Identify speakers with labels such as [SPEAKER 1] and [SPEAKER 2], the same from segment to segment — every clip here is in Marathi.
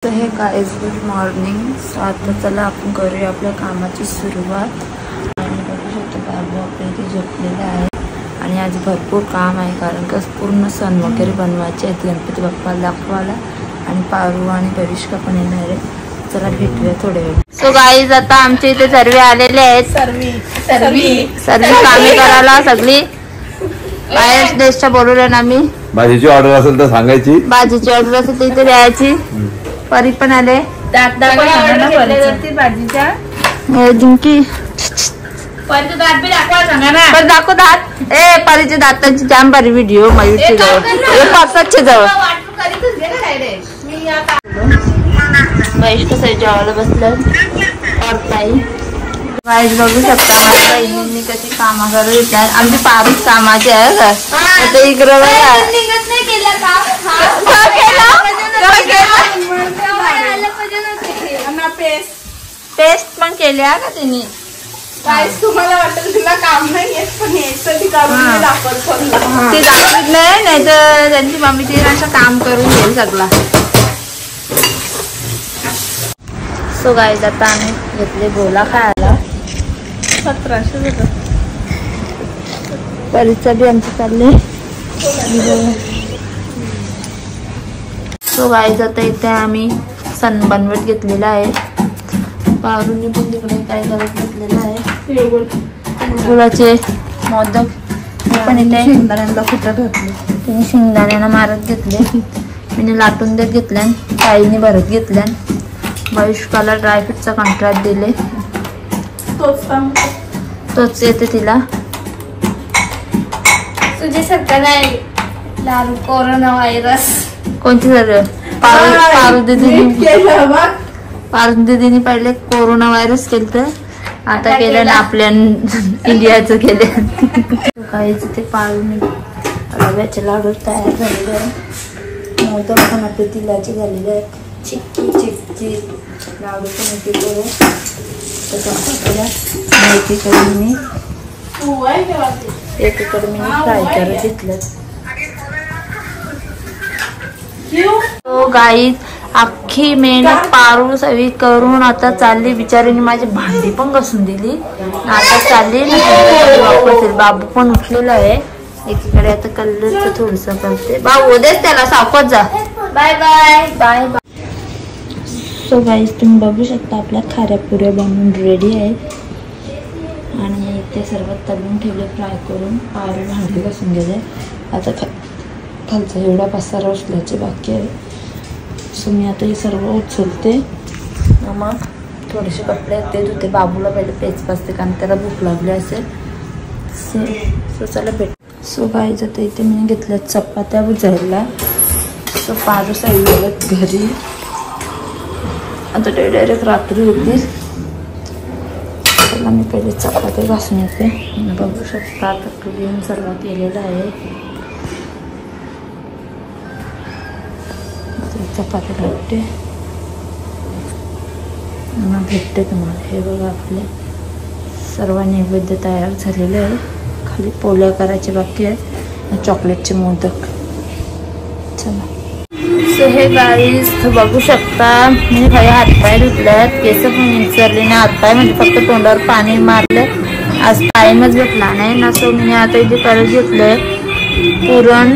[SPEAKER 1] Hey guys good morning. So आता चला आपण करूया आपल्या कामाची सुरुवात. आणि बघू शकतो बाबू आपल्या इथे झोपलेला आहे आणि आज भरपूर काम आहे कारण का पूर्ण सण वगैरे बनवायचे आहेत गणपती बाप्पाला दाखवायला आणि पारू आणि परिष्का पण येणार आहे. चला भेटूया थोड्या वेळ. सो गाइस आता आमच्या इथे सर्व आलेले आहेत. सर्व कामे करायला सगळी बाहेर देशच्या बोलवल्या ना. मी
[SPEAKER 2] भाजीची ऑर्डर असेल तर सांगायची.
[SPEAKER 1] भाजीची ऑर्डर असेल तर इथे द्यायची. परी पण आले.
[SPEAKER 3] भाजीच्या
[SPEAKER 1] जिंकी
[SPEAKER 3] दाखव
[SPEAKER 1] दात. ए परीच्या दातांची जाम भारी व्हिडिओ मयूरची जवळ पाचच्या जवळ महेश कसं जेवायला बसलं. गाईज बघू शकता माझ्या बहिणींनी कशी कामा करत येतात. आमची पारूच कामाची आहे का इकडं पेस्ट पण केल्या का तिने.
[SPEAKER 3] तुम्हाला वाटेल तिला काम नाही येत पण ती
[SPEAKER 1] दाखवत नाही तर त्यांची मम्मी ती असं काम करून घेईल सगळं. सो गाईज आता आम्ही घेतले गोला खायला.
[SPEAKER 3] 1700
[SPEAKER 1] परीक्षा बी आमची चालले. सो गाईज आता इथे आम्ही सण बनवत घेतलेला आहे. पारूने पण तिकडे काय करत घेतलेलं आहे. गुळाचे मोदक पण इथे शेंगदाण्यांना फुटत घातले. तिने शेंगदाण्यांना मारत घेतले. मी लाटून देत घेतल्या. ताईने भरत घेतल्या. महेशकाला ड्रायफ्रूटचा कॉन्ट्रॅक्ट दिले. तोच येते तिला.
[SPEAKER 3] तुझे सगळं नाही लाडू कोरोना व्हायरस
[SPEAKER 1] कोणती सर्व पारू दीदीने पहिले कोरोना व्हायरस केलं. आता केलं ना आपल्या इंडियाचं केलं. काहीच ते पारूने रव्याचे लाडू तयार झालेले आहे. मोदक पण आपले तिलाचे झालेले आहेत. चिक्की लाडू पण येते करू. त्याच्यामध्ये एकीकडे मी फ्राय करत घेतलं. गाईज अख्खी मेहनत पारू सवी करून आता चालली. बिचारीने माझी भांडी पण घासून दिली. आता चालली वापस. बाबू पण उठलेला आहे. एकीकडे आता कलरचं थोडस करते. बाबू देच त्याला सावकाश जा.
[SPEAKER 3] Bye bye
[SPEAKER 1] bye bye. So guys तुम्ही बघू शकता आपल्या खाऱ्या पुऱ्या बनवून रेडी आहेत. आणि ते सर्व तळून ठेवले फ्राय करून. पारू भांडी घासून गेले. आता खालचा एवढा पसारा उचलायचे बाकी आहे. सो मी आता हे सर्व उचलते. मग थोडेसे कपडे ते धुते. बाबूला पहिले पेच पाचते कारण त्याला भूक लागली असेल. सो चला भेट. सो गाईज आता इथे मी घेतल्या चपात्या बुजायला. सो पारू साईड घरी. आता ते डायरेक्ट रात्री होती. त्याला मी पहिले चपात्या घासून येते. बघू शकता आता क्लीन सर्व केलेलं आहे. चपात्या भेटते भेटते तुम्हाला. हे बघा आपले सर्व नैवेद्य तयार झालेले आहे. खाली पोळ्या करायचे बाकी आहेत. चॉकलेटचे मोदक. चला. सो हे गाईज बघू शकता मी हातपाय धुतल्यात. केस पण विचारले नाही. हातपाय म्हणजे फक्त तोंडावर पाणी मारले. आज टाईमच भेटला नाही ना. सो मी आता इथे करत घेतलंय पुरण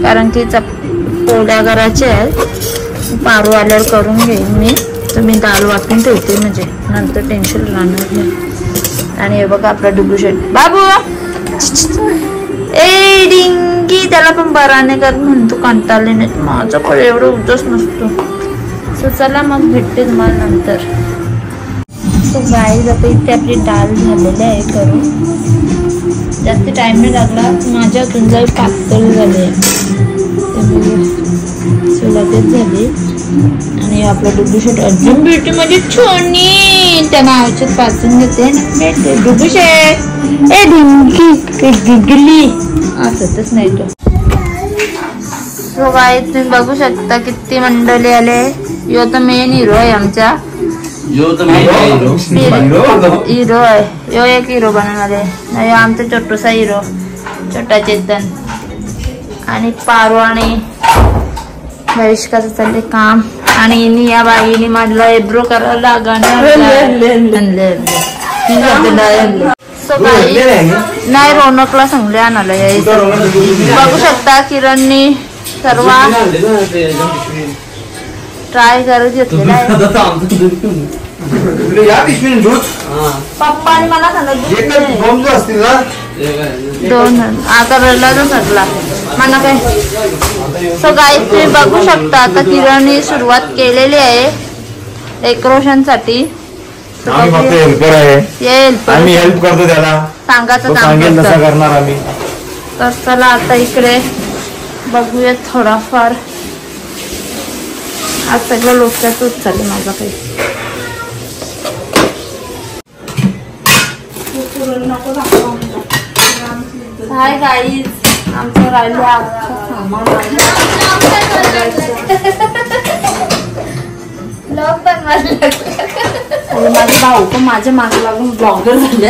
[SPEAKER 1] कारण की पोळ्या करायचे आहेत. पारू आल्यावर करून घेईन मी. तर मी डाळ वाटून ठेवते म्हणजे नंतर टेन्शन राहणार नाही. आणि हे बघा आपला डुबूशेट बाबू. ए डिंगी त्याला पण बराने कर म्हणतो. कंटाळले नाही. माझं पण एवढं उद्योच नसतो. सो चला मग भेटते तुम्हाला नंतर. सो गाईज आता इथे आपली डाळ झालेली आहे करून. जास्त टाइम नाही लागला. माझ्या गुंजाई पातळ झाले. सो लगेच झाली. आणि आपला डुबूशेट अजून ब्युटी मध्ये छोनी त्या नावाच्यात पाचून घेते. डुबूशेट ए ढिंकी गिगली असतच नाही तो. सो गाईज तुम्ही बघू शकता किती मंडळी आले. यो तर मेन हिरो आहे आमचा. हिरो आहे. यो एक हिरो बनवणारे. आमचा छोटूसा हिरो छोटा चेतन. आणि पारू आणि महेशकाचं चालले काम आणि या बाईने माझला एब्रो करायला नाही रौनकला सांगले आणायला यायचं. बघू शकता किरणनी सर्व ट्राय करत घेतलेला आहे. पप्पाने मला सांगितलं दोन आता रडला तर सगळा मला काय. सो गाईज तुम्ही बघू शकता आता किरणने सुरुवात केलेली आहे डेकोरेशन साठी.
[SPEAKER 2] आम्ही हेल्प करतो त्याला,
[SPEAKER 1] सांगायचं
[SPEAKER 2] सांगेल तसं करणार आम्ही.
[SPEAKER 1] तर चला आता इकडे बघूया थोडाफार. आज सगळं लोकच्यातच चालेल माझा काही. हाय गाईज आमचं राहिलं माझे भाऊ पण माझ्या मागे लागून ब्लॉगर झाले.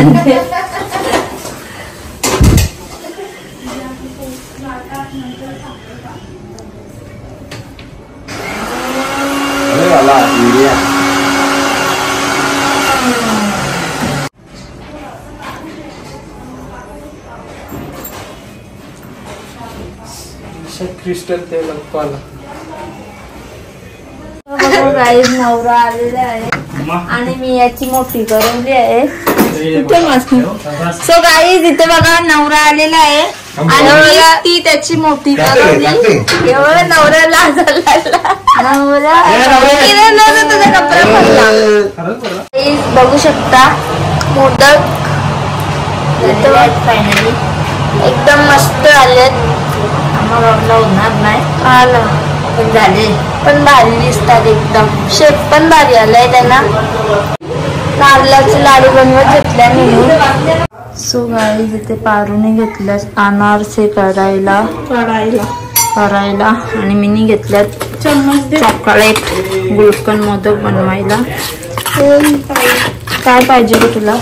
[SPEAKER 4] क्रिस्टल तेल
[SPEAKER 1] गाईज नवरा आलेला आहे आणि मी याची मोठी करवली आहे. सो गाईज इथे बघा नवरा आलेला आहे आणि ती त्याची मोठी करवली. एवढं नवऱ्याला तुझा कपडा पडला. बघू शकता मोदक फायनली एकदम मस्त आलेत. आम्हाला होणार नाही आला पण झाले पण भारी दिसतात एकदम. शेप पण भारी आलाय त्यांना. नारळाचे लाडू बनवत घेतल्या म्हणून. सो गाईज इथे पारूने घेतल्या अनारसे करायला आणि मिनी घेतल्यात चॉकलेट गुलकंद मोदक बनवायला. काय पाहिजे ग तुला?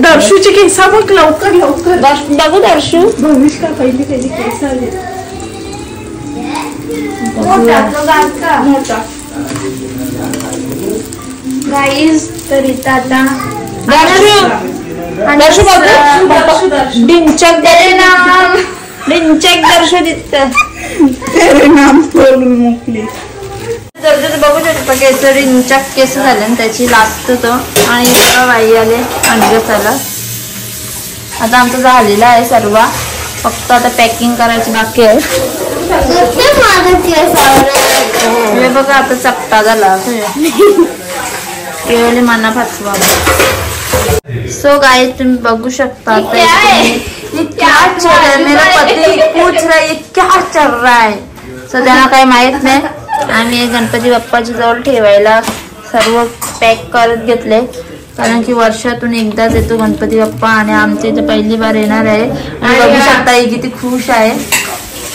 [SPEAKER 3] दर्शूची केसा बघ लवकर
[SPEAKER 1] बघू दर्शू
[SPEAKER 3] भविष्य का पहिली केस आले मोठा
[SPEAKER 1] गाईज. तर इथं आता दर्शू डिंचक दर्शू दिसत
[SPEAKER 3] नाम बोलून मोकली.
[SPEAKER 1] बघू शकता केसरी इंचक केस झाले आणि त्याची लागत तो. आणि बाई आले अंडरसाला. आता आमचं झालेलं आहे सर्व. फक्त आता पॅकिंग करायची बाकी आहे. हे बघा आता चपटा झाला केवळ मना फाचवा. सो गाइस तुम्ही बघू शकता क्या मेरा पति पूछ रहा है क्या चल रहा है. सो त्यांना काही माहित नाही. आम्ही गणपती बाप्पाच्या जवळ ठेवायला सर्व पॅक करत घेतले कारण की वर्षातून एकदाच येतो गणपती बाप्पा आणि आमच्या इथे पहिली बार येणार आहे. आणि बघू शकता ही किती खुश आहे.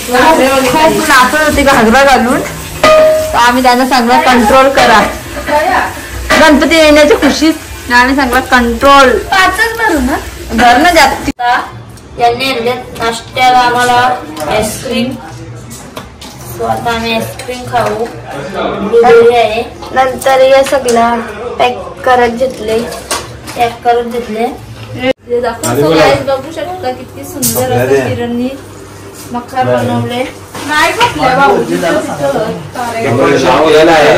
[SPEAKER 1] खूप नाचत होती घागरा घालून. तर आम्ही त्यांना सांगला कंट्रोल करा गणपती येण्याच्या खुशीत. आम्ही सांगला कंट्रोल भर ना जास्त. यांनी नाश्त्याला आम्हाला आईस्क्रीम. आता आम्ही आईस्क्रीम खाऊ. आहे नंतर हे सगळं पॅक करत घेतले. बघू शकता किती सुंदर असं किरणनी मखर बनवले. नाही
[SPEAKER 2] गणपतीचा केला आहे.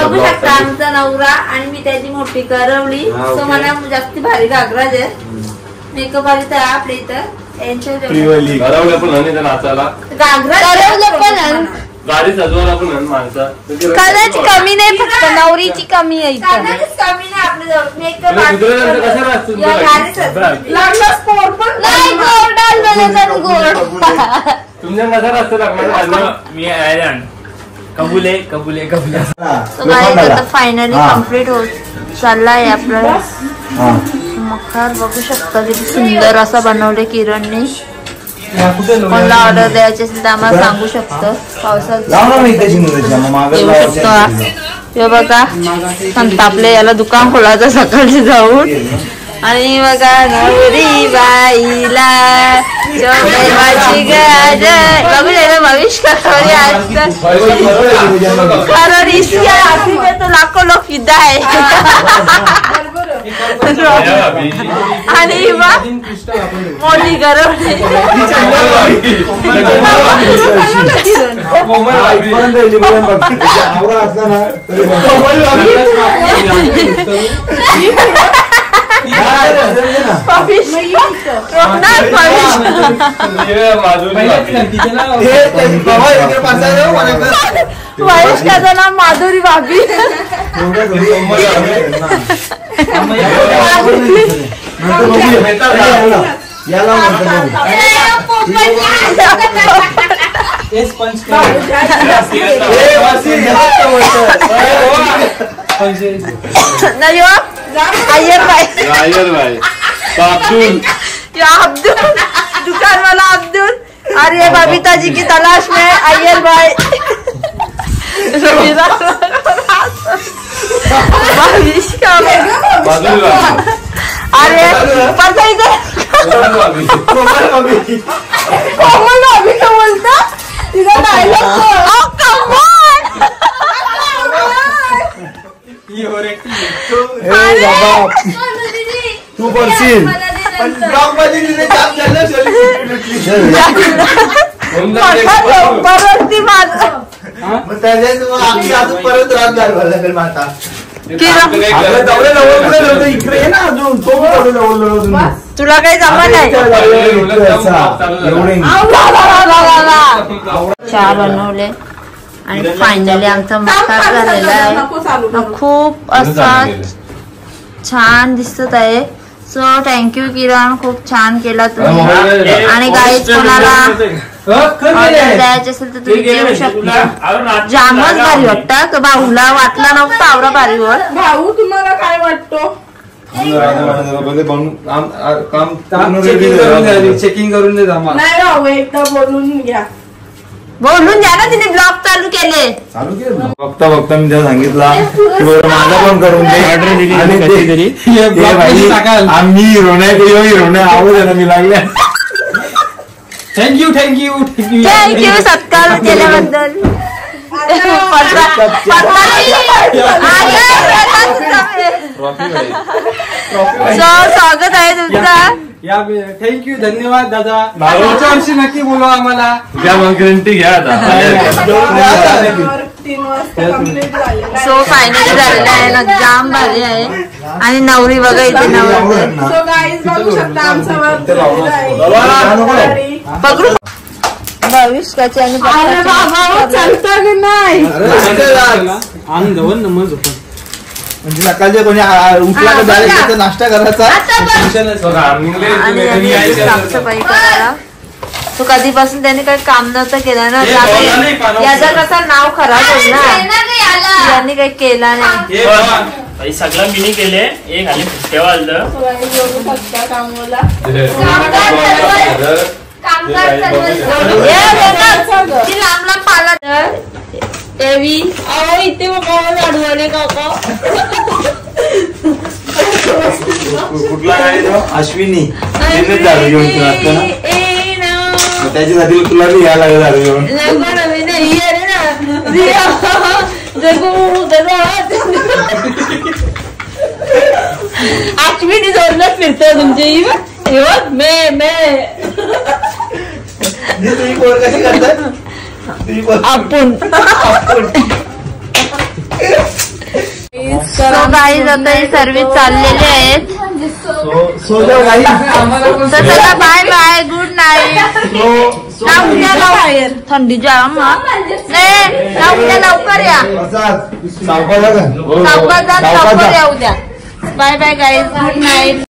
[SPEAKER 1] बघू शकता आमचा नवरा आणि मी त्याची मोठी करवली. सो मला जास्ती भारी घागरा दे. मेकअप आली तर आपल्या इथं
[SPEAKER 4] गाडी सजवायला पण माणसा
[SPEAKER 1] कदाचित कमी नाही फक्त नवरीची कमी आहे.
[SPEAKER 4] तुमच्या कसा रस्ता लागणार. मी आयलंड कबुले कबुले कबुले.
[SPEAKER 1] आता फायनली कम्प्लीट होत चाललाय आपला मखर. बघू शकता किती सुंदर असा बनवले किरणने. कोणाला ऑर्डर द्यायची असेल तर आम्हाला सांगू शकतो. पावसाळ्यात येऊ शकतो. हे बघा संतापले, याला दुकान खोलायचं सकाळी जाऊन. आणि बघा नवरी बाईला चोमेवाची गाज बघू भविष्य का आज कारण इसके हाथी में तो लाखों लोग फिदा है. आणि मोठी गरम वरिष्ठाचं नाव माधुरी भाभी. अय्यर भाई अब्दुल दुकान वाला अब्दुल. अरे बबीता जी की तलाश में अय्यर भाई. अरे पता ही कोमल भाभी का बोलता तिला डायलॉग
[SPEAKER 2] तू बोलशील परत रात लागेल माता. तुला काही जमत नाही. चहा बनवले आणि फायनली आमचा मसाला झालेला आहे. खूप असा छान दिसत आहे. सो थँक्यू किरण, खूप छान केला तुम्ही. आणि गाईज कोणाला ऑर्डर द्यायची असेल तर तुम्ही देऊ शकता. जामच भारी वाटतं. भाऊला वाटला नव्हता आवरा भारीवर.
[SPEAKER 3] भाऊ तुम्हाला काय वाटतो?
[SPEAKER 5] चेकिंग करून दे.
[SPEAKER 3] नाही भाऊ एकदा बोलून घ्या.
[SPEAKER 1] बोलून द्या ना, तिने ब्लॉग चालू केले.
[SPEAKER 2] बघता बघता मी त्याला सांगितला की बरं माझा पण करून दे. आम्ही हिरो नाही आवाज आहे ना मी लागल्या.
[SPEAKER 5] थँक्यू
[SPEAKER 1] सत्कार केल्याबद्दल. स्वागत आहे तुमचा.
[SPEAKER 5] थँक्यू, धन्यवाद दादा. पुढच्या वर्षी नक्की बोलवा आम्हाला.
[SPEAKER 2] गॅरंटी घ्या आता.
[SPEAKER 3] 3 वाजता कंप्लीट झालेला.
[SPEAKER 1] सो फायनली झालेला आहे ना, जाम भारी आहे. आणि नवरी बघा इथे नवरी.
[SPEAKER 3] सो गाईज बघू शकता आमचा वर्क
[SPEAKER 1] पकडू भविष्याचे आणि
[SPEAKER 3] चालतं की नाही.
[SPEAKER 2] म्हणजे सकाळच्या कोणी उठला तर डायरेक्ट नाश्ता करायचा.
[SPEAKER 1] आणि साफसफाई करायला. तो कधीपासून त्याने काही काम नव्हतं केलं ना. याचा कसा नाव खराब होईल ना, यांनी काही केला नाही.
[SPEAKER 4] सगळं मी केले. एक आणि ठेवा आलं
[SPEAKER 3] बघू शकता कामोला
[SPEAKER 1] लांब लांब पाला देवी. अहो इथे अडवाने काका.
[SPEAKER 2] कुठला अश्विनी दारू घेऊन त्याच्यासाठी तुला बी घ्यायला लागेल दारू घेऊन.
[SPEAKER 1] अश्विनी जोडलं फिरतोय तुमची.
[SPEAKER 2] कशी करतात
[SPEAKER 1] आपण गाईज आता ही सर्विस चाललेली आहेत. चला बाय बाय, गुड नाईट. थंडी जाम उद्या लवकर या. सावकाश या उद्या. Bye bye guys, good night.